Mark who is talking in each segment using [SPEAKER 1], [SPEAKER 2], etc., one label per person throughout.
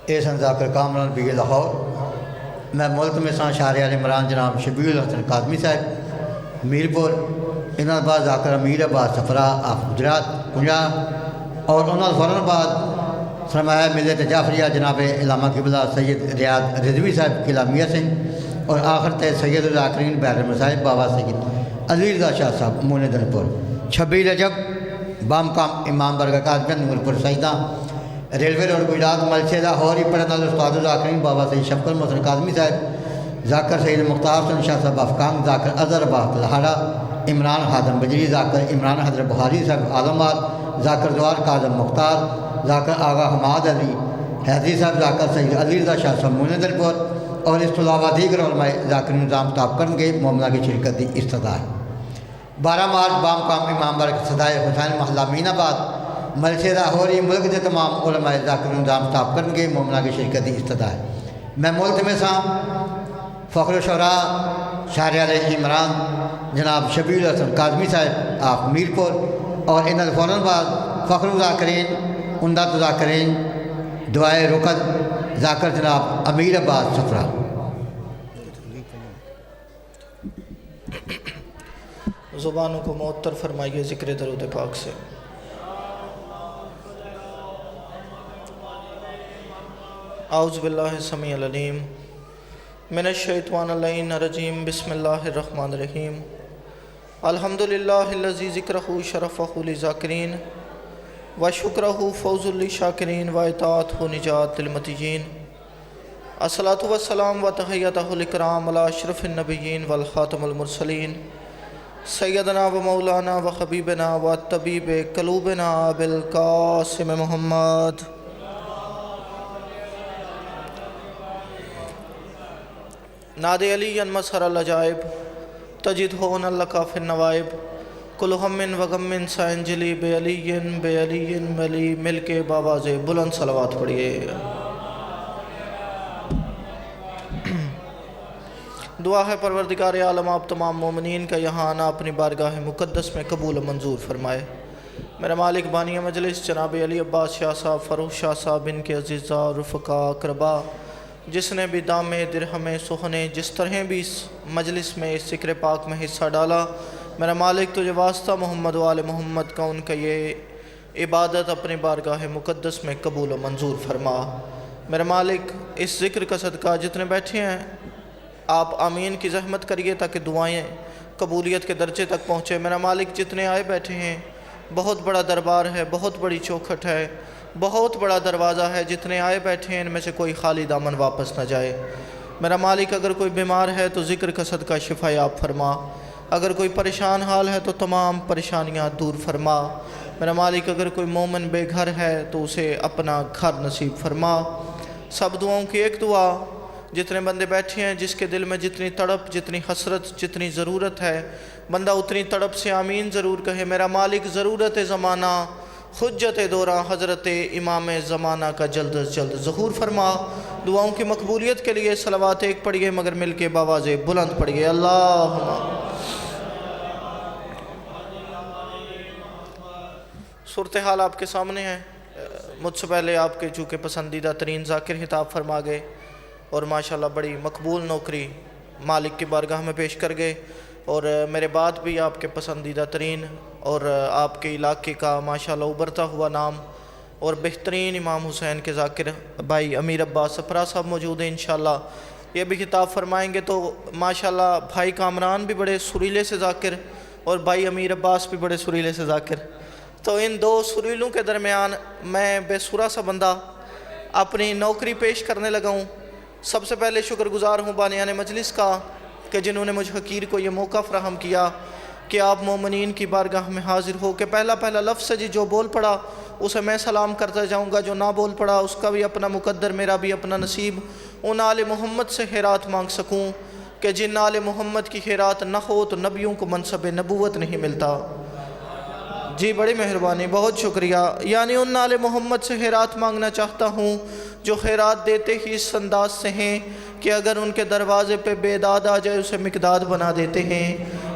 [SPEAKER 1] احسن ذاکر Kamran be Lahore. میں ملک میں سان شہریار عمران جناب شبیر الحسن قادمی صاحب میرپور، انہوں نے بعد ذاکر امیر عباس صفرا آف گجرات 50، اور انہوں نے فوراً بعد سرمایہ ملت جعفریہ جناب علامہ قبلہ سید ریاض رضوی صاحب قلعہ میاں سنگھ، اور آخر تے سید الذاکرین بحر المصائب بابا سید علی رضا شاہ صاحب مون دنپور۔ 26 رجب بام کام امام برگہ قادم نورپور سیدہ ریلوے روڈ گجرات ملچے لاہور ہی پڑھنے والے استاد الذاکرین بابا سید شفقت محسن قادمی صاحب، ذاکر سید مختار حسن شاہ صاحب افکان، ذاکر اظہر عباس لہاڑا، عمران خادم بجری، ذاکر عمران حضرت بخاری صاحب عالم آباد، ذاکر دوار کاظم مختار، ذاکر آغا حماد علی حیدری صاحب، ذاکر سید علی رضا شاہ صاحب مون دنپور، اور اس کے علاوہ دیگر علماء ذاکر نظام تاب کرن کے معاملہ کی شرکت کی استدعا ہے۔ 12 مارچ بام کام امام برگ صدائے حسین محلہ امین آباد ملچے لاہوری ملک کے تمام علماء ذاکر نظام تاب کرن کے معاملہ کی شرکت کی استدعا ہے۔ میں ملک میں سام فخر الشعراء شہریار عمران جناب شبیر الحسن قادمی صاحب آپ میرپور، اور ان فوراً بعد فخر الذاکرین عمدہ ذاکرین دعائے رکن ذاکر جناب امیر عباس صفرا۔
[SPEAKER 2] زبانوں کو معطر فرمائیے ذکر درود پاک سے۔ اعوذ باللہ السمیع العلیم من الشیطان اللعین الرجیم، بسم اللہ الرحمن الرحیم۔ الحمدللہ الذی ذکرہ شرفہ للذاکرین وشکرہ فوز للشاکرین واطاعتہ نجات للمطیعین۔ الصلاۃ والسلام وتحیتہ الاکرام علی اشرف النبیین والخاتم المرسلین سیدنا و مولانا و حبیبنا و طبیب قلوبنا بالقاسم محمد۔ ناد علی مسحر العجائب تجد ہون لکا فی النوائب، کل ہم و غم سینجلی بے علی ملی مل کے باواز بلند صلوات پڑھیے۔ دعا ہے پروردگار عالم آپ تمام مومنین کا یہاں آنا اپنی بارگاہ مقدس میں قبول و منظور فرمائے۔ میرا مالک بانی مجلس جناب علی عباس شاہ صاحب، فروخ شاہ صاحب، ان کے عزیزہ رفقا اقربا، جس نے بھی دامے درہمے سہنے جس طرح بھی اس مجلس میں اس ذکر پاک میں حصہ ڈالا، میرا مالک تجھے واسطہ محمد و آل محمد کا ان کا یہ عبادت اپنی بارگاہ مقدس میں قبول و منظور فرما۔ میرا مالک اس ذکر کا صدقہ جتنے بیٹھے ہیں آپ آمین کی زحمت کریے تاکہ دعائیں قبولیت کے درجے تک پہنچے۔ میرا مالک جتنے آئے بیٹھے ہیں بہت بڑا دربار ہے، بہت بڑی چوکھٹ ہے، بہت بڑا دروازہ ہے، جتنے آئے بیٹھے ہیں ان میں سے کوئی خالی دامن واپس نہ جائے۔ میرا مالک اگر کوئی بیمار ہے تو ذکر کا صدقہ شفا یاب فرما، اگر کوئی پریشان حال ہے تو تمام پریشانیاں دور فرما۔ میرا مالک اگر کوئی مومن بے گھر ہے تو اسے اپنا گھر نصیب فرما۔ سب دعاؤں کی ایک دعا، جتنے بندے بیٹھے ہیں جس کے دل میں جتنی تڑپ، جتنی حسرت، جتنی ضرورت ہے، بندہ اتنی تڑپ سے آمین ضرور کہے۔ میرا مالک ضرورت زمانہ حجت دورہ حضرت امام زمانہ کا جلد از جلد ظہور فرما۔ دعاؤں کی مقبولیت کے لیے صلوات ایک پڑھیے مگر مل کے باواز بلند پڑھیے۔ اللہم صورتحال آپ کے سامنے ہے۔ مجھ سے پہلے آپ کے چونکہ پسندیدہ ترین ذاکر خطاب فرما گئے اور ماشاءاللہ بڑی مقبول نوکری مالک کی بارگاہ میں پیش کر گئے، اور میرے بعد بھی آپ کے پسندیدہ ترین اور آپ کے علاقے کا ماشاءاللہ ابھرتا ہوا نام اور بہترین امام حسین کے ذاکر بھائی امیر عباس صفرا صاحب موجود ہیں۔ انشاءاللہ یہ بھی خطاب فرمائیں گے تو ماشاءاللہ بھائی کامران بھی بڑے سریلے سے ذاکر اور بھائی امیر عباس بھی بڑے سریلے سے ذاکر، تو ان دو سریلوں کے درمیان میں بے سورا سا بندہ اپنی نوکری پیش کرنے لگا ہوں۔ سب سے پہلے شکر گزار ہوں بانیان مجلس کا کہ جنہوں نے مجھ حقیر کو یہ موقع فراہم کیا کہ آپ مومنین کی بارگاہ میں حاضر ہو کہ پہلا لفظ ہے جو بول پڑا اسے میں سلام کرتا جاؤں گا، جو نہ بول پڑا اس کا بھی اپنا مقدر، میرا بھی اپنا نصیب۔ ان آل محمد سے خیرات مانگ سکوں کہ جن آل محمد کی خیرات نہ ہو تو نبیوں کو منصب نبوت نہیں ملتا۔ جی بڑی مہربانی، بہت شکریہ۔ یعنی ان آل محمد سے خیرات مانگنا چاہتا ہوں جو خیرات دیتے ہی اس انداز سے ہیں کہ اگر ان کے دروازے پہ بیداد آ جائے اسے مقداد بنا دیتے ہیں۔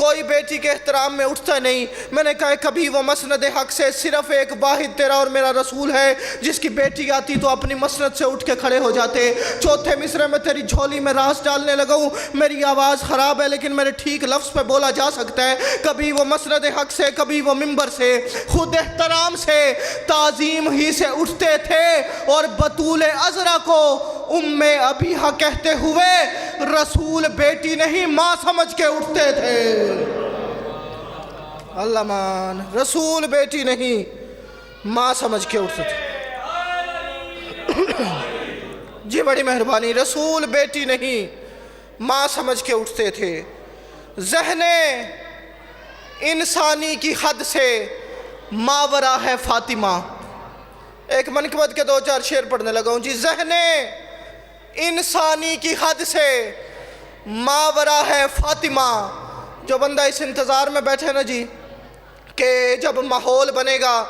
[SPEAKER 2] کوئی بیٹی کے احترام میں اٹھتا نہیں۔ میں نے کہا کبھی وہ مسند حق سے صرف ایک واحد تیرا اور میرا رسول ہے، جس کی بیٹی آتی تو اپنی مسند سے اٹھ کے کھڑے ہو جاتے۔ چوتھے مصرعے میں تیری جھولی میں راس ڈالنے لگا ہوں، میری آواز خراب ہے لیکن میرے ٹھیک لفظ پہ بولا جا سکتا ہے۔ کبھی وہ مسند حق سے، کبھی وہ منبر سے، خود احترام سے، تعظیم ہی سے اٹھتے تھے، اور بطول عذرا کو ام ابیہا کہتے ہوئے رسول بیٹی نہیں ماں سمجھ کے اٹھتے تھے۔ اللہ مان، رسول بیٹی نہیں ماں سمجھ کے اٹھتے تھے۔ جی بڑی مہربانی، رسول بیٹی نہیں ماں سمجھ کے اٹھتے تھے۔ ذہن انسانی کی حد سے ماورا ہے فاطمہ۔ ایک منقبت کے 2-4 شعر پڑھنے لگا ہوں جی۔ ذہن انسانی کی حد سے ماورا ہے فاطمہ۔ جو بندہ اس انتظار میں بیٹھے نا جی کہ جب ماحول بنے گا،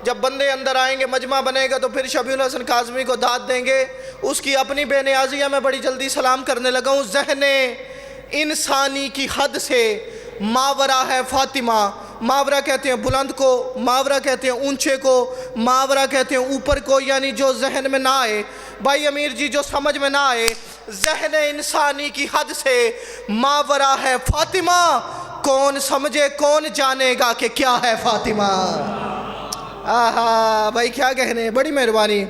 [SPEAKER 2] جب بندے اندر آئیں گے، مجمع بنے گا، تو پھر شبیہ الحسن کاظمی کو داد دیں گے، اس کی اپنی بے نیازیہ میں بڑی جلدی سلام کرنے لگا ہوں۔ ذہن انسانی کی حد سے ماورا ہے فاطمہ۔ ماورا کہتے ہیں بلند کو، ماورا کہتے ہیں اونچے کو، ماورا کہتے ہیں اوپر کو، یعنی جو ذہن میں نہ آئے۔ بھائی امیر جی، جو سمجھ میں نہ آئے، ذہن انسانی کی حد سے ماورا ہے فاطمہ۔ کون سمجھے کون جانے گا کہ کیا ہے فاطمہ۔ آہا بھائی کیا کہنے، بڑی مہربانی۔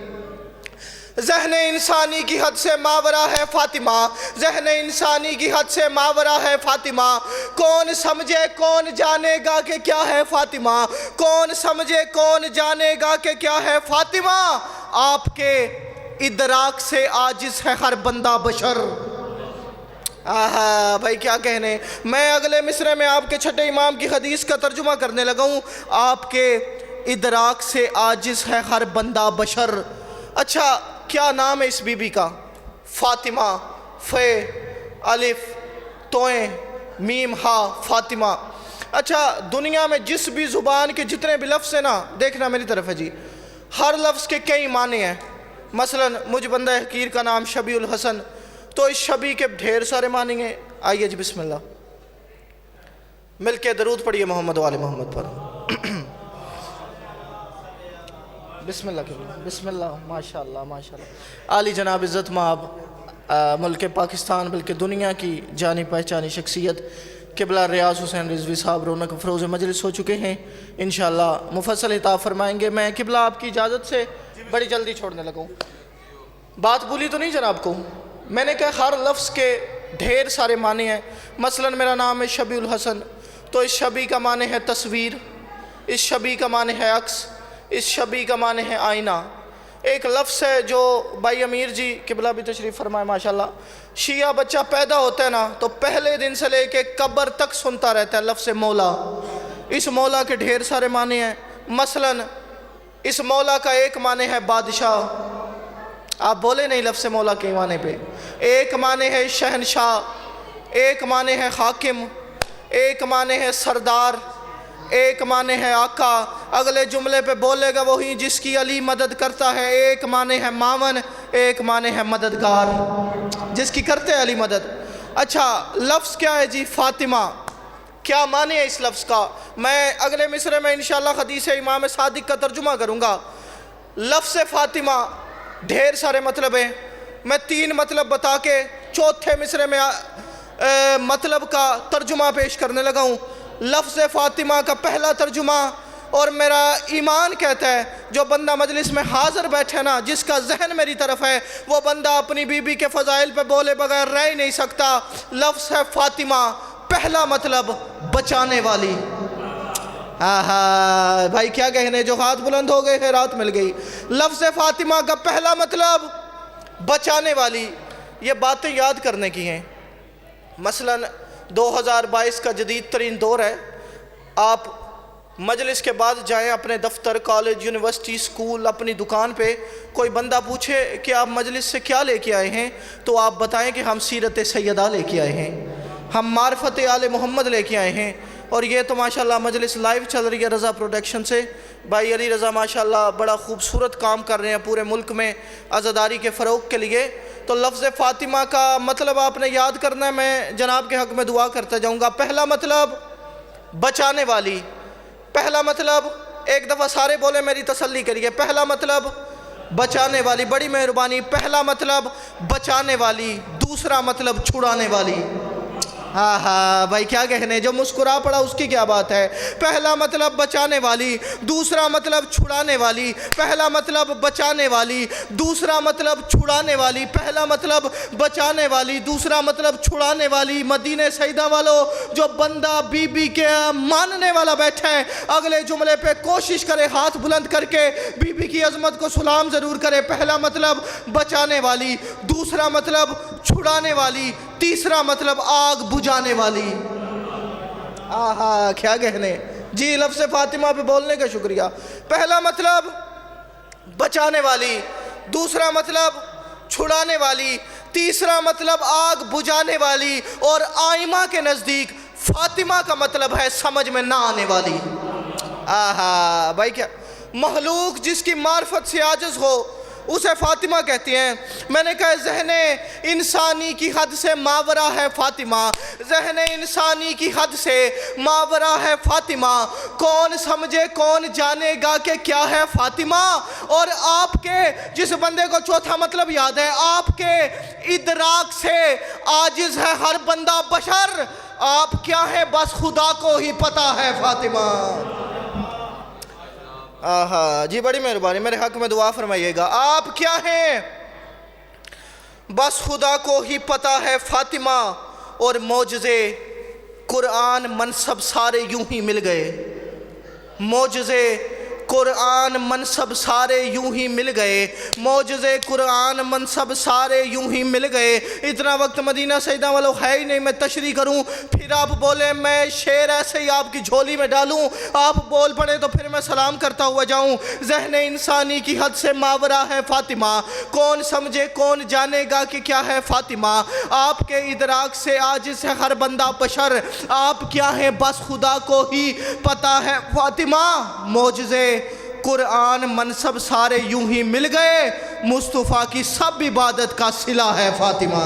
[SPEAKER 2] ذہن انسانی کی حد سے ماورا ہے فاطمہ، ذہن انسانی کی حد سے ماورا ہے فاطمہ۔ کون سمجھے کون جانے گا کہ کیا ہے فاطمہ، کون سمجھے کون جانے گا کہ کیا ہے فاطمہ۔ آپ کے ادراک سے عاجز ہے ہر بندہ بشر۔ آہا بھائی کیا کہنے۔ میں اگلے مصرعے میں آپ کے چھٹے امام کی حدیث کا ترجمہ کرنے لگا ہوں۔ آپ کے ادراک سے عاجز ہے ہر بندہ بشر۔ اچھا کیا نام ہے اس بی بی کا؟ فاطمہ، فے الف توئیں میم ہا فاطمہ۔ اچھا دنیا میں جس بھی زبان کے جتنے بھی لفظ ہیں نا، دیکھنا میری طرف ہے جی، ہر لفظ کے کئی معنی ہیں۔ مثلا مجھ بندہ حقیر کا نام شبیہ الحسن، تو اس شبیہ کے ڈھیر سارے معنی ہیں۔ آئیے جی بسم اللہ مل کے درود پڑھیے محمد وآل محمد پر۔ بسم اللہ بسم اللہ، ماشاءاللہ ماشاءاللہ۔ عالی جناب عزت مآب ملک پاکستان بلکہ دنیا کی جانی پہچانی شخصیت قبلہ ریاض حسین رضوی صاحب رونق افروز مجلس ہو چکے ہیں، انشاءاللہ مفصل عطا فرمائیں گے۔ میں قبلہ آپ کی اجازت سے بڑی جلدی چھوڑنے لگا ہوں۔ بات بولی تو نہیں جناب کو؟ میں نے کہا ہر لفظ کے ڈھیر سارے معنی ہیں۔ مثلا میرا نام ہے شبیہ الحسن، تو اس شبیہ کا معنی ہے تصویر، اس شبیہ کا معنی ہے عکس، اس شبیہ کا معنی ہے آئینہ۔ ایک لفظ ہے جو بھائی امیر جی قبلہ بھی تشریف فرمائے ماشاءاللہ، شیعہ بچہ پیدا ہوتا ہے نا تو پہلے دن سے لے کے قبر تک سنتا رہتا ہے لفظ مولا۔ اس مولا کے ڈھیر سارے معنی ہیں۔ مثلا اس مولا کا ایک معنی ہے بادشاہ، آپ بولے نہیں لفظ مولا کے معنی پہ۔ ایک معنی ہے شہنشاہ، ایک معنی ہے حاکم، ایک معنی ہے سردار، ایک معنی ہے آقا۔ اگلے جملے پہ بولے گا وہی جس کی علی مدد کرتا ہے۔ ایک معنی ہے معاون، ایک معنی ہے مددگار، جس کی کرتے ہیں علی مدد۔ اچھا لفظ کیا ہے جی؟ فاطمہ۔ کیا معنی ہے اس لفظ کا؟ میں اگلے مصرعے میں انشاءاللہ حدیث امام صادق کا ترجمہ کروں گا۔ لفظ فاطمہ ڈھیر سارے مطلب ہیں، میں 3 مطلب بتا کے چوتھے مصرعے میں مطلب کا ترجمہ پیش کرنے لگا ہوں۔ لفظ فاطمہ کا پہلا ترجمہ، اور میرا ایمان کہتا ہے جو بندہ مجلس میں حاضر بیٹھے نا، جس کا ذہن میری طرف ہے، وہ بندہ اپنی بی بی کے فضائل پہ بولے بغیر رہ ہی نہیں سکتا۔ لفظ ہے فاطمہ، پہلا مطلب بچانے والی۔ آہا بھائی کیا کہنے، جو ہاتھ بلند ہو گئے ہیں رات مل گئی۔ لفظ فاطمہ کا پہلا مطلب بچانے والی۔ یہ باتیں یاد کرنے کی ہیں۔ مثلا 2022 کا جدید ترین دور ہے، آپ مجلس کے بعد جائیں اپنے دفتر، کالج، یونیورسٹی، اسکول، اپنی دکان پہ، کوئی بندہ پوچھے کہ آپ مجلس سے کیا لے کے آئے ہیں، تو آپ بتائیں کہ ہم سیرت سیدہ لے کے آئے ہیں، ہم معرفت آل محمد لے کے آئے ہیں۔ اور یہ تو ماشاءاللہ مجلس لائیو چل رہی ہے رضا پروڈکشن سے، بھائی علی رضا ماشاءاللہ بڑا خوبصورت کام کر رہے ہیں پورے ملک میں عزاداری کے فروغ کے لیے۔ تو لفظ فاطمہ کا مطلب آپ نے یاد کرنا ہے، میں جناب کے حق میں دعا کرتا جاؤں گا۔ پہلا مطلب بچانے والی. پہلا مطلب ایک دفعہ سارے بولے میری تسلی کریے. پہلا مطلب بچانے والی. بڑی مہربانی. پہلا مطلب بچانے والی. دوسرا مطلب چھڑانے والی. ہاں ہاں بھائی کیا کہنے, جو مسکرا پڑا اس کی کیا بات ہے. پہلا مطلب بچانے والی, دوسرا مطلب چھڑانے والی. پہلا مطلب بچانے والی, دوسرا مطلب چھڑانے والی. پہلا مطلب بچانے والی, دوسرا مطلب چھڑانے والی. مدینہ سیدہ والو, جو بندہ بی بی کے ماننے والا بیٹھا ہے اگلے جملے پہ کوشش کرے ہاتھ بلند کر کے بی بی کی عظمت کو سلام ضرور کرے. پہلا مطلب بچانے والی, دوسرا مطلب چھڑانے والی, تیسرا مطلب آگ بجھانے والی. آہا کیا کہنے. جی لفظ فاطمہ پہ بولنے کا شکریہ. پہلا مطلب بچانے والی, دوسرا مطلب چھڑانے والی, تیسرا مطلب آگ بجھانے والی. اور آئمہ کے نزدیک فاطمہ کا مطلب ہے سمجھ میں نہ آنے والی. آہا بھائی کیا مخلوق جس کی معرفت سے عاجز ہو اسے فاطمہ کہتی ہیں. میں نے کہا ذہن انسانی کی حد سے ماورا ہے فاطمہ, ذہن انسانی کی حد سے ماورا ہے فاطمہ. کون سمجھے کون جانے گا کہ کیا ہے فاطمہ. اور آپ کے جس بندے کو چوتھا مطلب یاد ہے, آپ کے ادراک سے عاجز ہے ہر بندہ بشر. آپ کیا ہے بس خدا کو ہی پتہ ہے فاطمہ. آہا جی بڑی مہربانی, میرے حق میں دعا فرمائیے گا. آپ کیا ہیں بس خدا کو ہی پتہ ہے فاطمہ. اور معجزے قرآن منصب سارے یوں ہی مل گئے. معجزے قرآن منصب سارے یوں ہی مل گئے. معجزے قرآن منصب سارے یوں ہی مل گئے. اتنا وقت مدینہ سیدہ والو ہے ہی نہیں میں تشریح کروں, پھر آپ بولے میں شعر ایسے ہی آپ کی جھولی میں ڈالوں, آپ بول پڑے تو پھر میں سلام کرتا ہوا جاؤں. ذہن انسانی کی حد سے ماورا ہے فاطمہ. کون سمجھے کون جانے گا کہ کیا ہے فاطمہ. آپ کے ادراک سے عاجز ہے ہر بندہ بشر. آپ کیا ہیں بس خدا کو ہی پتہ ہے فاطمہ. معجزے قرآن منصب سارے یوں ہی مل گئے. مصطفیٰ کی سب عبادت کا صلہ ہے فاطمہ.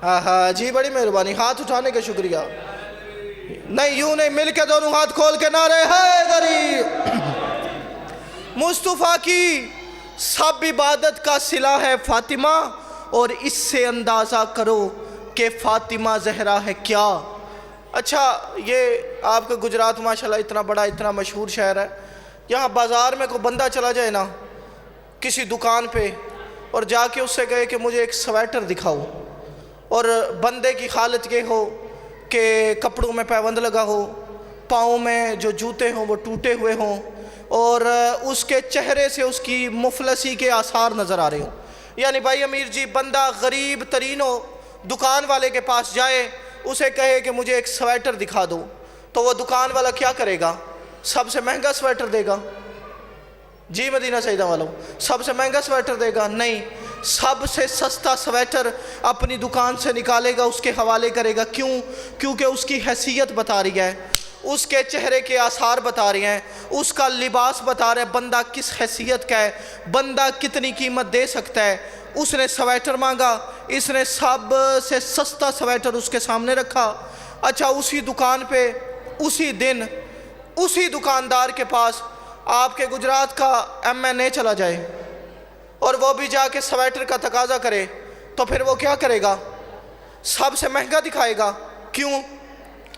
[SPEAKER 2] آہا جی بڑی مہربانی. ہاتھ اٹھانے کا شکریہ. نہیں یوں نہیں, مل کے دونوں ہاتھ کھول کے نعرے حیدری. مصطفیٰ کی سب عبادت کا صلہ ہے فاطمہ. اور اس سے اندازہ کرو کہ فاطمہ زہرا ہے کیا. اچھا یہ آپ کا گجرات ماشاءاللہ اتنا بڑا اتنا مشہور شہر ہے. یہاں بازار میں کوئی بندہ چلا جائے نا کسی دکان پہ اور جا کے اس سے کہے کہ مجھے ایک سویٹر دکھاؤ, اور بندے کی حالت یہ ہو کہ کپڑوں میں پیوند لگا ہو, پاؤں میں جو جوتے ہوں وہ ٹوٹے ہوئے ہوں, اور اس کے چہرے سے اس کی مفلسی کے آثار نظر آ رہے ہوں. یعنی بھائی امیر جی بندہ غریب ترین ہو, دکان والے کے پاس جائے, اسے کہے کہ مجھے ایک سویٹر دکھا دو, تو وہ دکان والا کیا کرے گا؟ سب سے مہنگا سویٹر دے گا. جی مدینہ سیدہ والوں, سب سے مہنگا سویٹر دے گا؟ نہیں, سب سے سستا سویٹر اپنی دکان سے نکالے گا, اس کے حوالے کرے گا. کیوں؟ کیونکہ اس کی حیثیت بتا رہی ہے, اس کے چہرے کے آثار بتا رہے ہیں, اس کا لباس بتا رہے ہیں بندہ کس حیثیت کا ہے, بندہ کتنی قیمت دے سکتا ہے. اس نے سویٹر مانگا, اس نے سب سے سستا سویٹر اس کے سامنے رکھا. اچھا اسی دکان پہ اسی دن اسی دکاندار کے پاس آپ کے گجرات کا MNA چلا جائے اور وہ بھی جا کے سویٹر کا تقاضا کرے, تو پھر وہ کیا کرے گا؟ سب سے مہنگا دکھائے گا. کیوں؟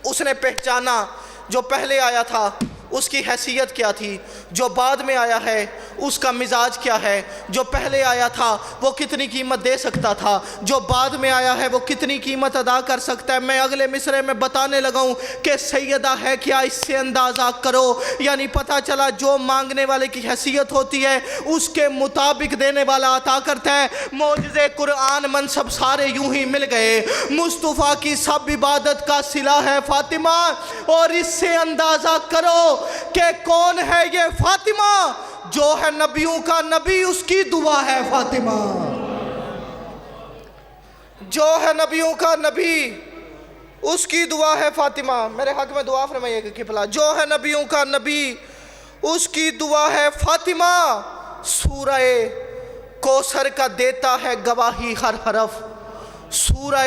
[SPEAKER 2] اس نے پہچانا جو پہلے آیا تھا اس کی حیثیت کیا تھی, جو بعد میں آیا ہے اس کا مزاج کیا ہے, جو پہلے آیا تھا وہ کتنی قیمت دے سکتا تھا, جو بعد میں آیا ہے وہ کتنی قیمت ادا کر سکتا ہے. میں اگلے مصرعے میں بتانے لگا ہوں کہ سیدہ ہے کیا, اس سے اندازہ کرو. یعنی پتہ چلا جو مانگنے والے کی حیثیت ہوتی ہے اس کے مطابق دینے والا عطا کرتا ہے. معجزے قرآن منصب سارے یوں ہی مل گئے. مصطفیٰ کی سب عبادت کا صلہ ہے فاطمہ. اور اس سے اندازہ کرو کہ کون ہے یہ فاطمہ, جو ہے نبیوں کا نبی اس کی دعا ہے فاطمہ. جو ہے نبیوں کا نبی اس کی دعا ہے فاطمہ. میرے حق میں دعا فرمائیے کہ قبلہ, جو ہے نبیوں کا نبی اس کی دعا ہے فاطمہ. سورہ کوثر کا دیتا ہے گواہی ہر حرف, سورہ